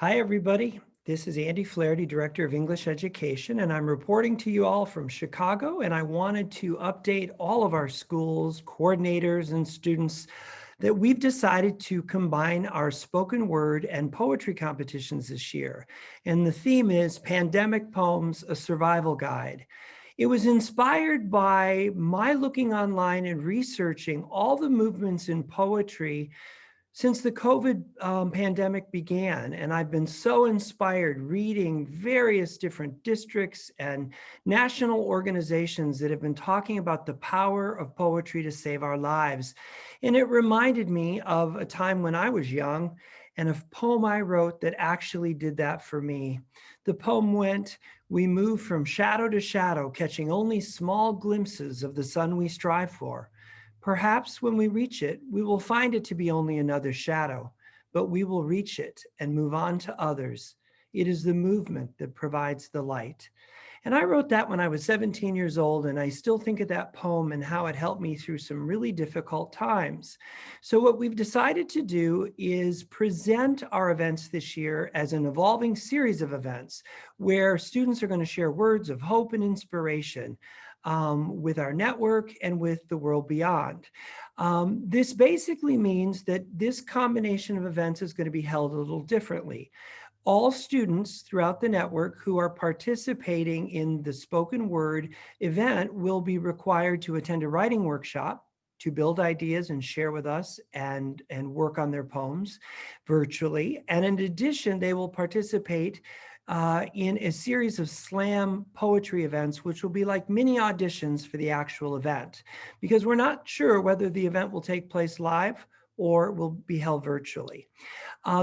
Hi, everybody. This is Andy Flaherty, Director of English Education, and I'm reporting to you all from Chicago. And I wanted to update all of our schools, coordinators, and students that we've decided to combine our spoken word and poetry competitions this year. And the theme is Pandemic Poems, a Survival Guide. It was inspired by my looking online and researching all the movements in poetry since the COVID pandemic began, and I've been so inspired reading various different districts and national organizations that have been talking about the power of poetry to save our lives. And it reminded me of a time when I was young and a poem I wrote that actually did that for me. The poem went, "We move from shadow to shadow, catching only small glimpses of the sun we strive for. Perhaps when we reach it, we will find it to be only another shadow, but we will reach it and move on to others. It is the movement that provides the light." And I wrote that when I was 17 years old, and I still think of that poem and how it helped me through some really difficult times. So what we've decided to do is present our events this year as an evolving series of events where students are going to share words of hope and inspiration with our network and with the world beyond. This basically means that this combination of events is going to be held a little differently. All students throughout the network who are participating in the spoken word event will be required to attend a writing workshop to build ideas and share with us and work on their poems virtually. And in addition, they will participate in a series of slam poetry events, which will be like mini auditions for the actual event, because we're not sure whether the event will take place live or will be held virtually.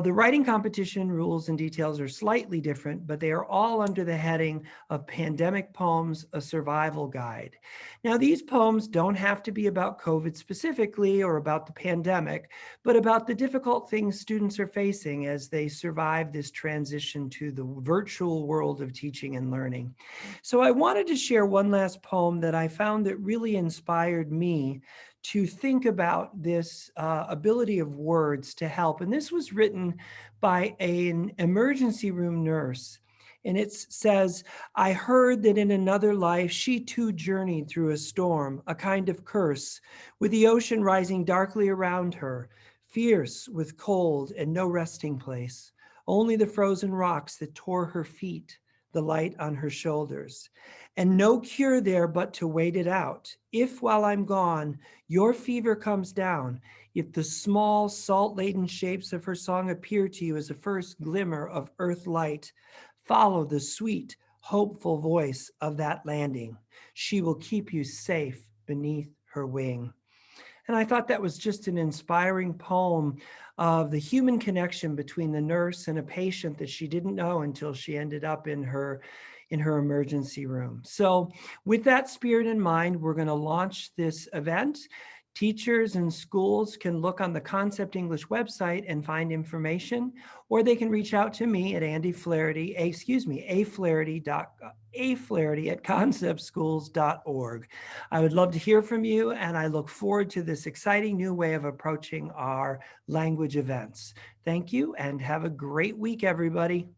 The writing competition rules and details are slightly different, but they are all under the heading of Pandemic Poems, a Survival Guide. Now, these poems don't have to be about COVID specifically or about the pandemic, but about the difficult things students are facing as they survive this transition to the virtual world of teaching and learning. So I wanted to share one last poem that I found that really inspired me to think about this ability of words to help. And this was written by an emergency room nurse. And it says, "I heard that in another life, she too journeyed through a storm, a kind of curse, with the ocean rising darkly around her, fierce with cold and no resting place, only the frozen rocks that tore her feet, the light on her shoulders, and no cure there but to wait it out. If while I'm gone, your fever comes down, if the small salt-laden shapes of her song appear to you as a first glimmer of earth light, follow the sweet, hopeful voice of that landing. She will keep you safe beneath her wing." And I thought that was just an inspiring poem of the human connection between the nurse and a patient that she didn't know until she ended up in her emergency room. So with that spirit in mind, we're going to launch this event. Teachers and schools can look on the Concept English website and find information, or they can reach out to me at Andy Flaherty, a Flaherty at conceptschools.org. I would love to hear from you, and I look forward to this exciting new way of approaching our language events. Thank you, and have a great week, everybody.